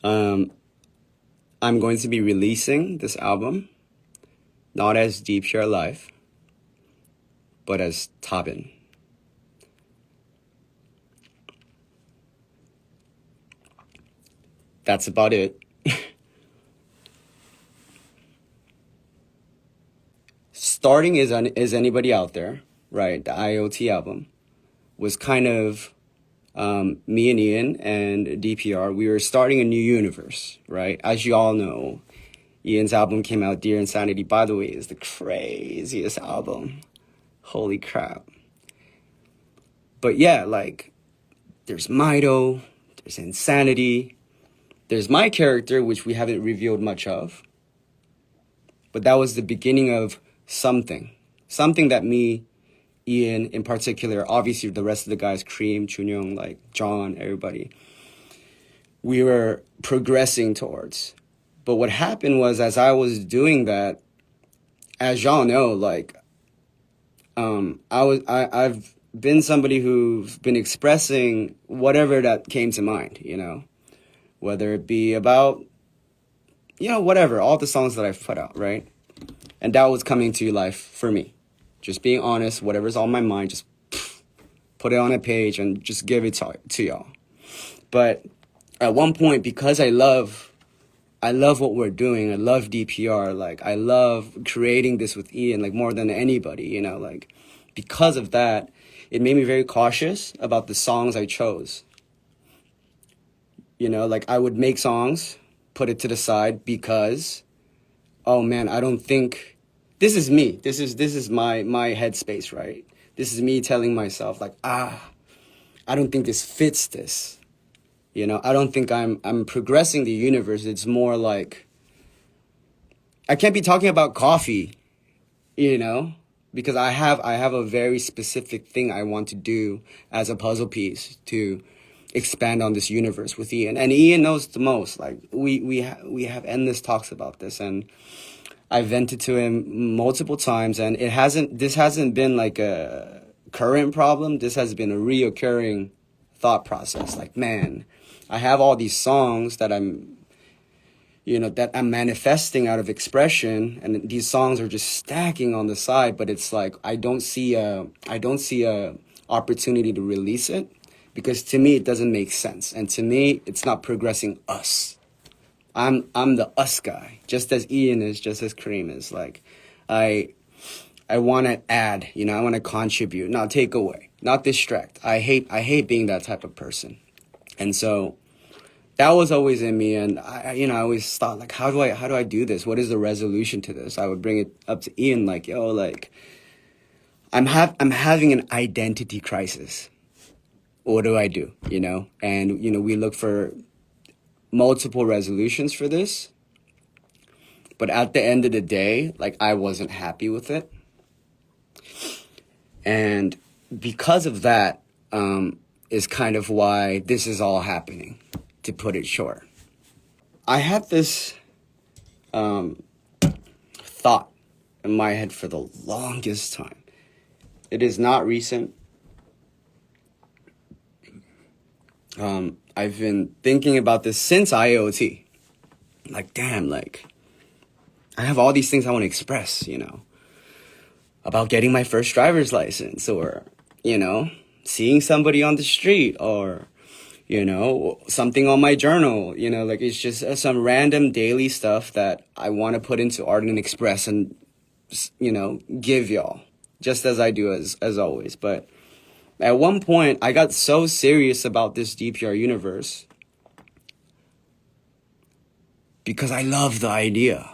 Um, I'm going to be releasing this album not as DPR Live, but as DABIN. That's about it. Starting is Anybody Out There, right? The IoT album was kind of me and Ian and DPR. We were starting a new universe, right? As you all know, Ian's album came out, Dear Insanity, by the way, is the craziest album. Holy crap. But yeah, like, there's Mido, there's Insanity, there's my character, which we haven't revealed much of. But that was the beginning of something. Something that me, Ian in particular, obviously the rest of the guys, Cream, Junyoung, like John, everybody, we were progressing towards. But what happened was, as I was doing that, as y'all know, like, I've been somebody who's been expressing whatever that came to mind, you know, whether it be about, you know, whatever, all the songs that I've put out, right? And that was coming to life for me. Just being honest, whatever's on my mind, just put it on a page and just give it to y'all. But at one point, because I love what we're doing. I love DPR. Like, I love creating this with Ian, like, more than anybody, you know, like, because of that, it made me very cautious about the songs I chose. You know, like, I would make songs, put it to the side because, oh man, I don't think, this is me. This is my headspace, right? This is me telling myself, like, I don't think this fits this. You know, I don't think I'm progressing the universe. It's more like, I can't be talking about coffee, you know, because I have a very specific thing I want to do as a puzzle piece to expand on this universe with Ian. And Ian knows the most. Like, we have endless talks about this, and I vented to him multiple times, and this hasn't been like a current problem. This has been a reoccurring thought process. Like, man, I have all these songs that I'm manifesting out of expression, and these songs are just stacking on the side, but it's like I don't see a opportunity to release it, because to me it doesn't make sense, and to me it's not progressing us. I'm the us guy, just as Ian is, just as Kareem is. Like, I want to add, you know, I want to contribute, not take away, not distract. I hate being that type of person. And so that was always in me, and I always thought, like, how do I do this? What is the resolution to this? I would bring it up to Ian, like, yo, like, I'm having an identity crisis. What do I do? You know, and you know, we look for multiple resolutions for this, but at the end of the day, like, I wasn't happy with it, and because of that, is kind of why this is all happening, to put it short. I had this thought in my head for the longest time. It is not recent. I've been thinking about this since IoT. Like, damn, like, I have all these things I want to express, you know, about getting my first driver's license, or, you know, seeing somebody on the street, or, you know, something on my journal, you know, like, it's just some random daily stuff that I want to put into art and express and, you know, give y'all, just as I do as always. But at one point, I got so serious about this DPR universe because I love the idea.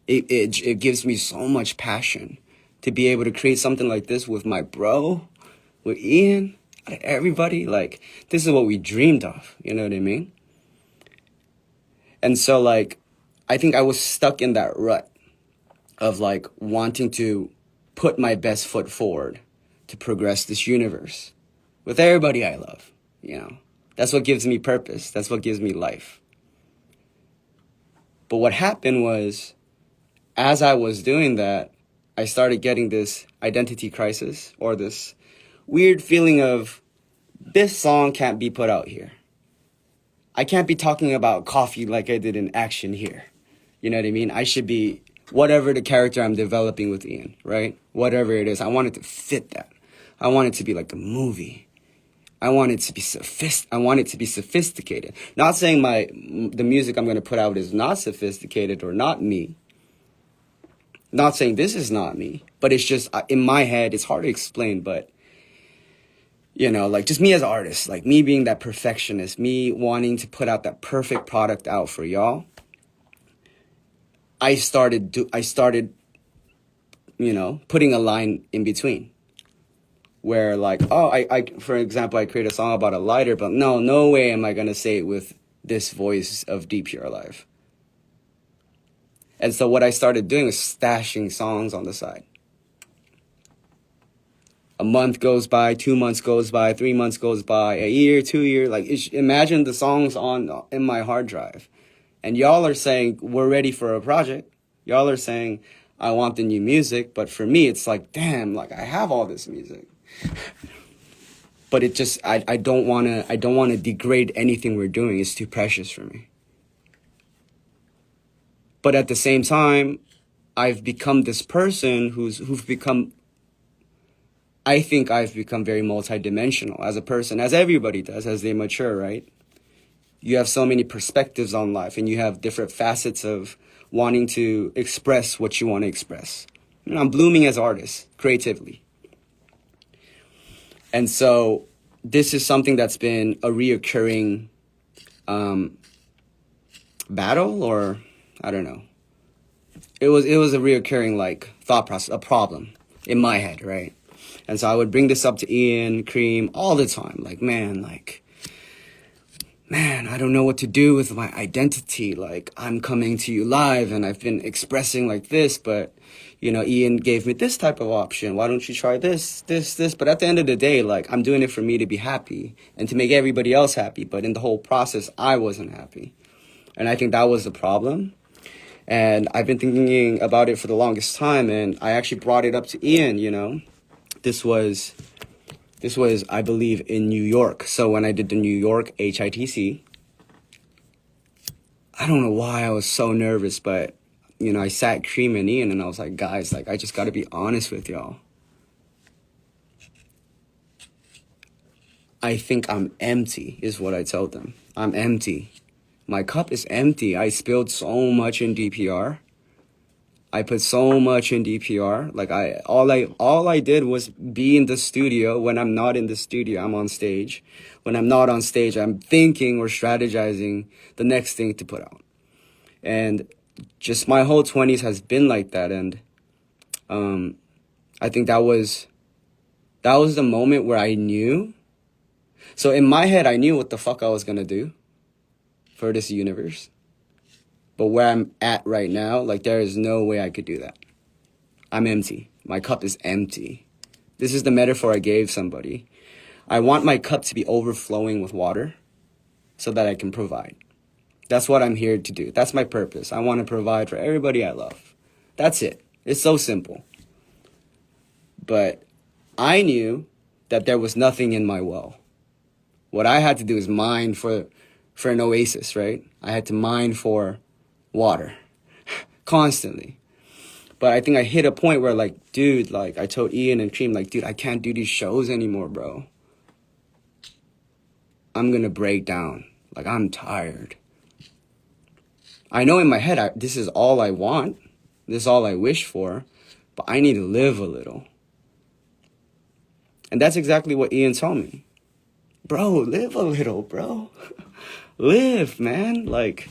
It gives me so much passion to be able to create something like this with my bro, with Ian, everybody. Like, this is what we dreamed of, you know what I mean? And so, like, I think I was stuck in that rut of, like, wanting to put my best foot forward to progress this universe with everybody I love, you know? That's what gives me purpose. That's what gives me life. But what happened was, as I was doing that, I started getting this identity crisis, or this weird feeling of, this song can't be put out here. I can't be talking about coffee like I did in Action here. You know what I mean? I should be whatever the character I'm developing with Ian, right? Whatever it is, I want it to fit that. I want it to be like a movie. I want it to be sophisticated. Not saying the music I'm going to put out is not sophisticated or not me. Not saying this is not me, but it's just in my head, it's hard to explain, but you know, like just me as an artist, like me being that perfectionist, me wanting to put out that perfect product out for y'all. I started, you know, putting a line in between where like, oh, for example, I create a song about a lighter, but no way am I going to say it with this voice of DPR Live. And so what I started doing was stashing songs on the side. A month goes by, 2 months goes by, 3 months goes by, a year, 2 years. Like, imagine the songs in my hard drive. And y'all are saying, we're ready for a project. Y'all are saying, I want the new music. But for me, it's like, damn, like I have all this music. But it just, I don't want to degrade anything we're doing. It's too precious for me. But at the same time, I've become this person I think I've become very multidimensional as a person, as everybody does, as they mature, right? You have so many perspectives on life, and you have different facets of wanting to express what you want to express. And I'm blooming as an artist, creatively. And so this is something that's been a reoccurring battle, or I don't know. It was a reoccurring like thought process, a problem in my head, right? And so I would bring this up to Ian, Cream, all the time. Like, man, I don't know what to do with my identity. Like, I'm coming to you live and I've been expressing like this, but, you know, Ian gave me this type of option. Why don't you try this? But at the end of the day, like, I'm doing it for me to be happy and to make everybody else happy. But in the whole process, I wasn't happy. And I think that was the problem. And I've been thinking about it for the longest time. And I actually brought it up to Ian, you know. This was, I believe, in New York. So when I did the New York HITC, I don't know why I was so nervous, but, you know, I sat Cream and Ian and I was like, guys, like, I just got to be honest with y'all. I think I'm empty, is what I told them. I'm empty. My cup is empty. I spilled so much in DPR. I put so much in DPR. Like all I did was be in the studio. When I'm not in the studio, I'm on stage. When I'm not on stage, I'm thinking or strategizing the next thing to put out. And just my whole 20s has been like that. And I think that was the moment where I knew. So in my head, I knew what the fuck I was gonna do for this universe. But where I'm at right now, like, there is no way I could do that. I'm empty. My cup is empty. This is the metaphor I gave somebody. I want my cup to be overflowing with water so that I can provide. That's what I'm here to do. That's my purpose. I want to provide for everybody I love. That's it. It's so simple. But I knew that there was nothing in my well. What I had to do is mine for an oasis, right? I had to mine for water constantly. But I think I hit a point where, like, dude, like, I told Ian and Cream, like, dude, I can't do these shows anymore, bro. I'm gonna break down. Like, I'm tired. I know in my head, this is all I want. This is all I wish for. But I need to live a little. And that's exactly what Ian told me. Bro, live a little, bro. Live, man. Like,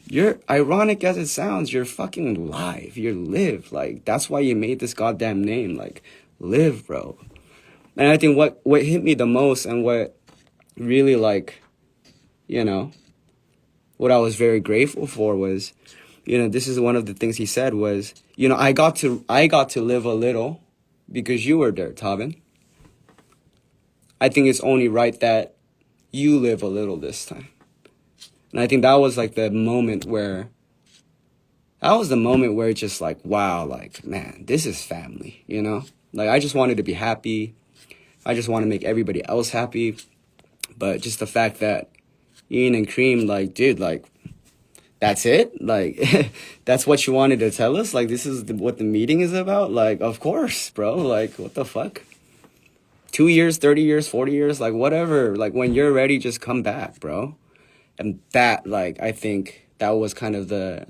you're, ironic as it sounds, you're fucking alive. You're live. Like, that's why you made this goddamn name. Like, live, bro. And I think what hit me the most and what really, like, you know, what I was very grateful for was, you know, this is one of the things he said was, you know, I got to live a little because you were there, Tabin. I think it's only right that you live a little this time. And I think that was like the moment where it's just like, wow, like, man, this is family, you know? Like, I just wanted to be happy. I just want to make everybody else happy. But just the fact that, Ian and Cream, like, dude, like, that's it? Like, that's what you wanted to tell us? Like, this is what the meeting is about? Like, of course, bro. Like, what the fuck? 2 years, 30 years, 40 years, like, whatever. Like, when you're ready, just come back, bro. And that, like, I think that was kind of the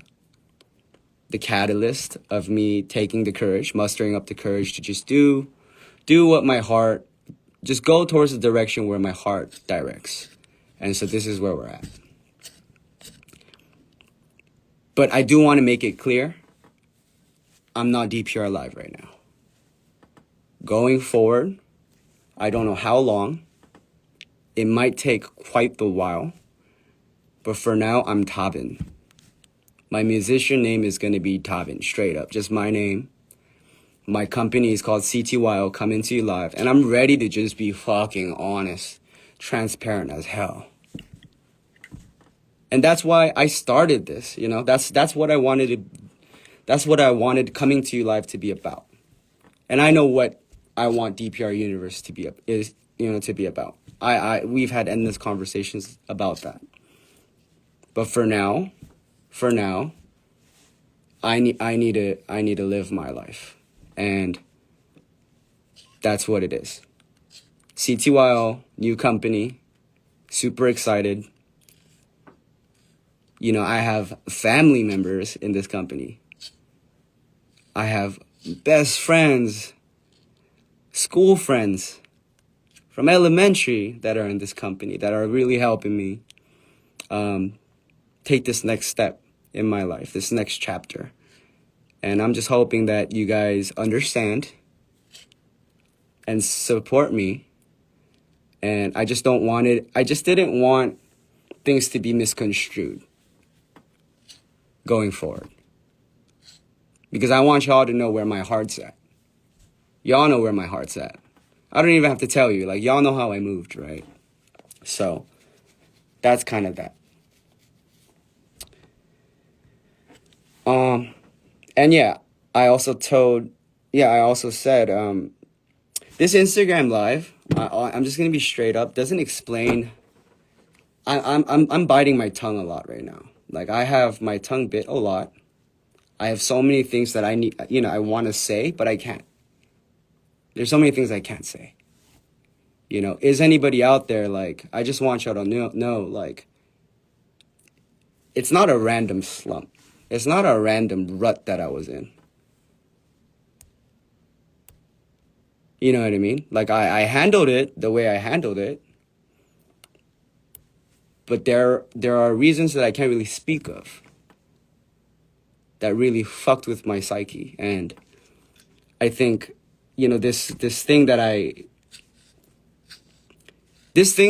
catalyst of me taking the courage, mustering up the courage to just do what my heart, just go towards the direction where my heart directs. And so this is where we're at. But I do want to make it clear, I'm not DPR Live right now. Going forward, I don't know how long. It might take quite the while. But for now, I'm DABIN. My musician name is going to be DABIN, straight up. Just my name. My company is called CTYL, Coming to You Live. And I'm ready to just be fucking honest, transparent as hell. And that's why I started this, you know. That's what I wanted Coming to You Live to be about. And I know what I want DPR Universe to be about. We've had endless conversations about that. But for now, I need to live my life. And that's what it is. CTYL, new company, super excited. You know, I have family members in this company. I have best friends, school friends from elementary that are in this company that are really helping me take this next step in my life, this next chapter. And I'm just hoping that you guys understand and support me. And I just didn't want things to be misconstrued going forward. Because I want y'all to know where my heart's at. Y'all know where my heart's at. I don't even have to tell you. Like, y'all know how I moved, right? So, that's kind of that. And yeah, I also said, this Instagram Live, I'm just gonna be straight up, doesn't explain. I'm biting my tongue a lot right now. Like, I have my tongue bit a lot. I have so many things that I want to say, but I can't. There's so many things I can't say. You know, is anybody out there, like, I just want y'all to know, like, it's not a random slump. It's not a random rut that I was in. You know what I mean? Like, I handled it the way I handled it. But there are reasons that I can't really speak of that really fucked with my psyche. And I think, you know, this thing,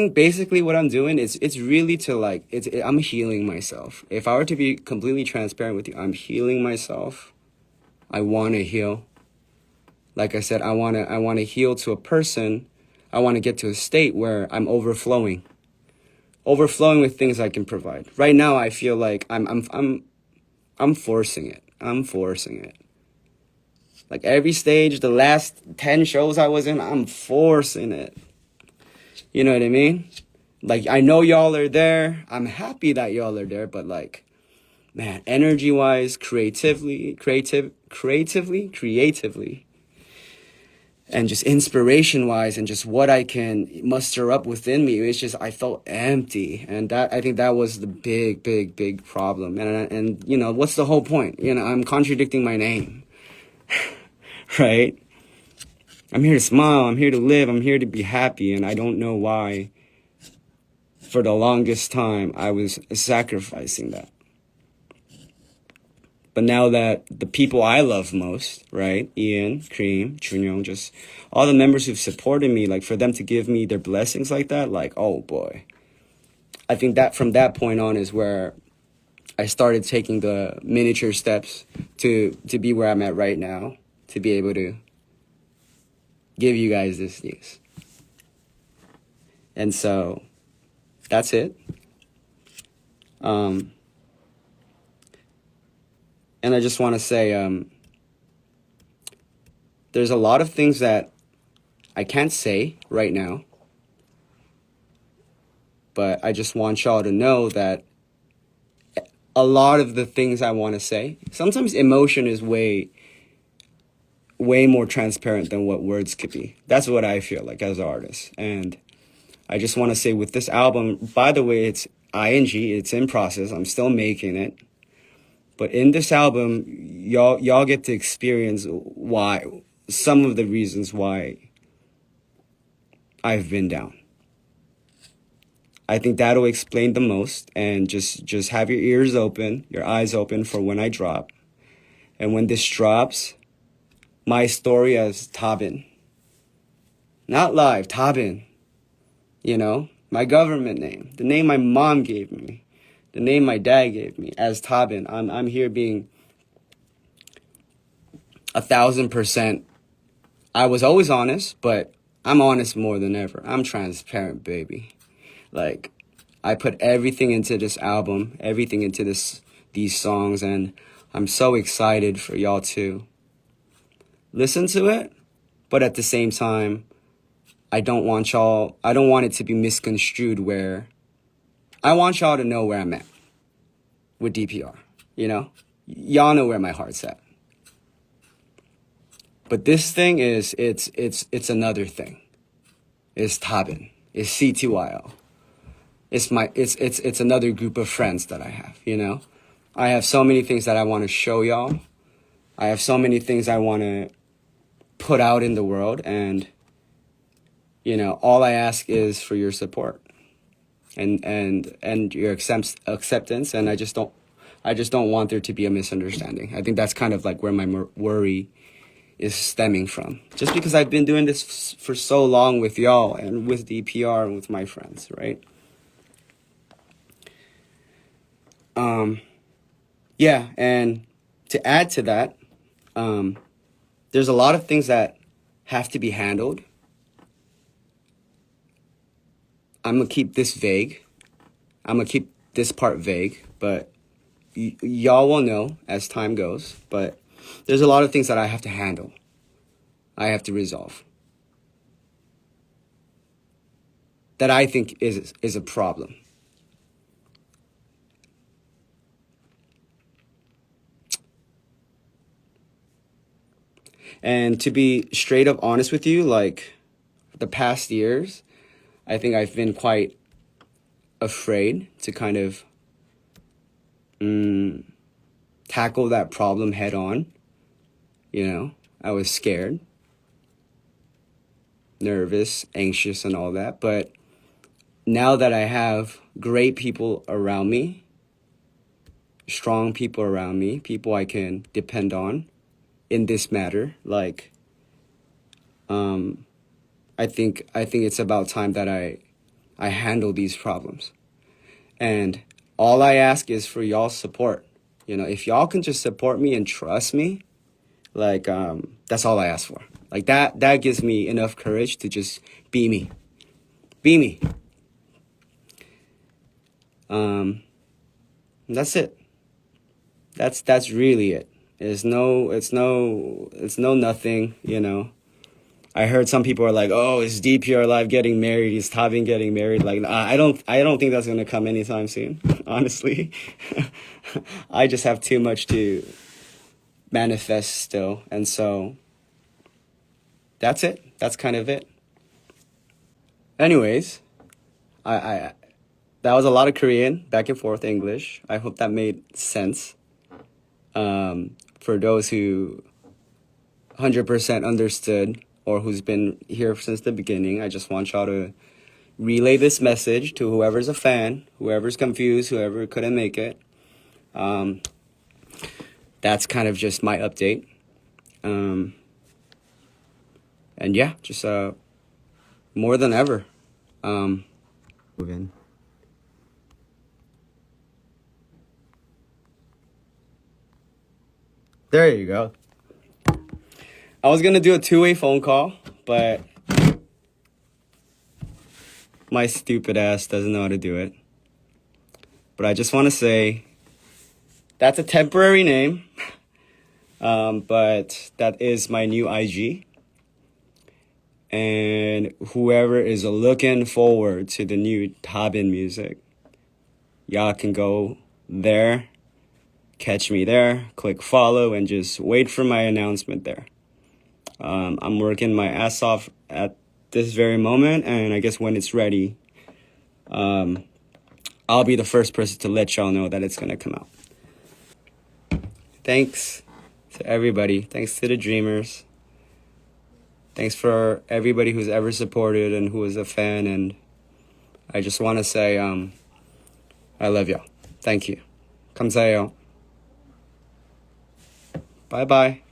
basically what I'm doing is, it's really to, like, I'm healing myself. If I were to be completely transparent with you, I'm healing myself. I want to heal. Like I said, I want to heal to a person. I want to get to a state where I'm overflowing with things I can provide. Right now, I feel like I'm forcing it. I'm forcing it. Like, every stage, the last 10 shows I was in, I'm forcing it. You know what I mean? Like, I know y'all are there. I'm happy that y'all are there, but, like, man, energy-wise, creatively, and just inspiration-wise, and just what I can muster up within me, it's just, I felt empty. And I think that was the big problem. And you know, what's the whole point? You know, I'm contradicting my name. Right? I'm here to smile, I'm here to live, I'm here to be happy, and I don't know why, for the longest time, I was sacrificing that. But now that the people I love most, right, Ian, Cream, Chunyong, just all the members who've supported me, like, for them to give me their blessings like that, like, oh boy. I think that from that point on is where I started taking the miniature steps to be where I'm at right now, to be able to give you guys this news. And so that's it. And I just want to say, there's a lot of things that I can't say right now but I just want y'all to know that a lot of the things I want to say, sometimes emotion is way more transparent than what words could be. That's what I feel like as an artist. And I just want to say with this album, by the way, it's ING, it's in process. I'm still making it. But in this album, y'all get to experience some of the reasons why I've been down. I think that'll explain the most, and just have your ears open, your eyes open for when I drop. And when this drops, my story as DABIN. Not live, DABIN. You know, my government name, the name my mom gave me, the name my dad gave me as DABIN. I'm here being 1,000%. I was always honest, but I'm honest more than ever. I'm transparent, baby. Like, I put everything into this album, everything into these songs, and I'm so excited for y'all to listen to it. But at the same time, I don't want it to be misconstrued where I want y'all to know where I'm at with DPR, you know? Y'all know where my heart's at. But this thing it's another thing. It's DABIN. It's CTYL. It's another group of friends that I have, you know? I have so many things that I want to show y'all. I have so many things I want to put out in the world, and you know, all I ask is for your support and your acceptance, and I just don't want there to be a misunderstanding. I think that's kind of like where my worry is stemming from. Just because I've been doing this for so long with y'all and with DPR and with my friends, right? Yeah, and to add to that, there's a lot of things that have to be handled. I'm going to keep this vague. I'm going to keep this part vague, but y'all will know as time goes. But there's a lot of things that I have to handle. I have to resolve. That I think is a problem. And to be straight up honest with you, like the past years, I think I've been quite afraid to kind of tackle that problem head on. You know, I was scared, nervous, anxious, and all that. But now that I have great people around me, strong people around me, people I can depend on in this matter, like, I think it's about time that I handle these problems. And all I ask is for y'all's support. You know, if y'all can just support me and trust me, like, that's all I ask for. Like, that gives me enough courage to just be me. Be me. That's it. That's really it. It's no nothing, you know. I heard some people are like, "Oh, is DPR Live getting married? Is DABIN getting married?" Like, I don't think that's gonna come anytime soon. Honestly, I just have too much to manifest still, and so that's it. That's kind of it. Anyways, I that was a lot of Korean back and forth English. I hope that made sense. For those who 100% understood or who's been here since the beginning, I just want y'all to relay this message to whoever's a fan, whoever's confused, whoever couldn't make it. That's kind of just my update. And yeah, just more than ever. Move in. There you go. I was going to do a two-way phone call, but my stupid ass doesn't know how to do it. But I just want to say that's a temporary name, but that is my new IG. And whoever is looking forward to the new DABIN music, y'all can go there, catch me there, click follow, and just wait for my announcement there. I'm working my ass off at this very moment, and I guess when it's ready, I'll be the first person to let y'all know that it's gonna come out. Thanks to everybody. Thanks to the dreamers. Thanks for everybody who's ever supported and who is a fan. And I just want to say, I love y'all. Thank you. 감사해요. Bye-bye.